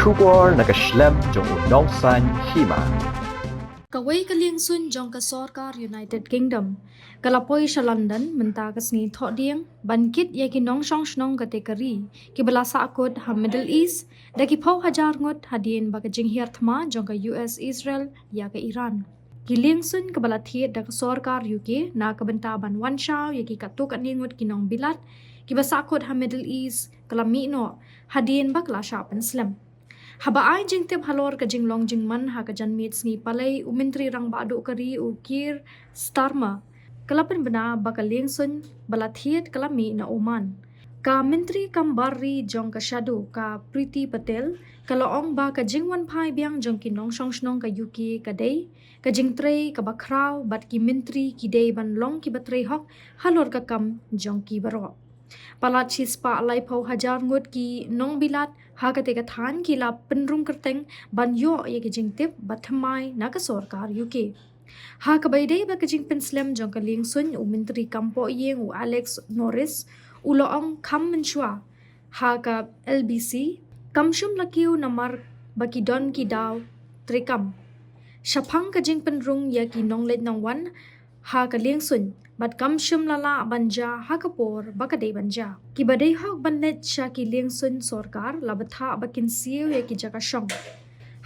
Shubor nakaslem jong Nyngkong Hima. Kaway ka Leingsuiñ jong ka Sarkar United Kingdom. Kalapoi sa London mentakas ni Thodiang bankit ya ki Nong Nong kategori kibala Sahkut ha Middle East daki pau hajar ngot hadien baka jinghir thma jong ka US Israel ya ka Iran. Ki Leingsuiñ kabala thiet da ka Sarkar UK na kabentaban wanshaw ya ki katuk aningot ki Nong Bilat kiba Sahkut ha Middle East kalami no hadien bakla shapen Islam. Haba ay jing tip halor ka jing long jing man ha ka jan meets ni palay umintri rang badu kari ukir starma kalapan bena baka Leingsuiñ balathiet kalami na Oman ka mentri kambari jong ka Shadu ka Priti Patel kalaong ba ka jing Wanpoi biang jong ki Nong Nong ka UK ka day ka jing trey ka bakraw bat ki mentri ki day ban long ki batrey hok halor ka kam jong ki baro palat chispa alai pau hajar ngut ki Nong Bilat ha ka teka than ki la penrung kerteng ban yo ye ki jing tip bathamai na ka Sarkar UK ha ka baidei ba ka jing penslam jong ka Leingsuiñ u menteri kampo yeng u Alex Norris u loong kam menshwa ha ka LBC kamshum lakiu namar baki don ki daw trikam shapang ka jing penrung ya ki nonglet nongwan ha ka Leingsuiñ bat kamshum lala banja hakapor bakadei banja ki badei hok banlet sha ki Leingsuiñ Sarkar labatha bakin siu ya ki jaka shong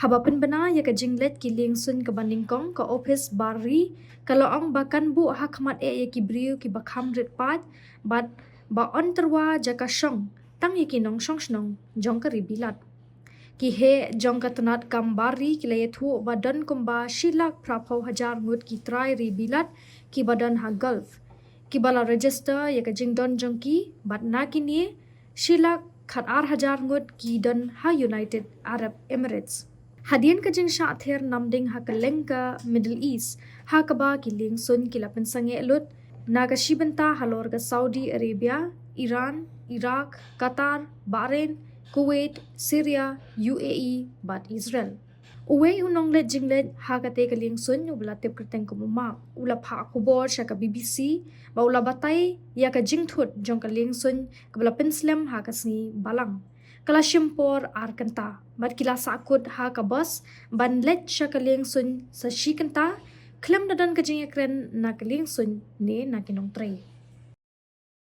habapen bana ya ka jinglet ki Leingsuiñ ka Nyngkong ka office bari kalaong bakan bu hakmat ya ki briu ki bakham rit pat bat ba on terwa jaka shong tang ya ki Nong Nong jong ka Bilat ki he jong ka tanat kambari ki layathu badan kumba shilak prapau hajar ngut ki try ri Bilat ki badan ha Gulf ki bala register ya ka jing don jong ki bat na kini shilak khat ar hajar ngut ki don ha United Arab Emirates hadien ka jing sha ther namding ha ka lengka Middle East ha ka ba ki Leingsuiñ ki lapen sange lut na ka shibanta halor ka Saudi Arabia Iran Iraq Qatar Bahrain Kuwait, Syria, UAE, bat Israel. Uwe unonglet jinglet hagate ka Leingsuiñ ubla tip kerteng kumuma ula pha khubor sha ka BBC ba ula batai ya ka jingthut jong ka Leingsuiñ kabla penslam ha ka sni balang kala shimpor ar kanta bat kila Sahkut ha ka bus banlet sha ka Leingsuiñ sa shikanta klam dadan ka jing ekren na ka Leingsuiñ ne na kinong tray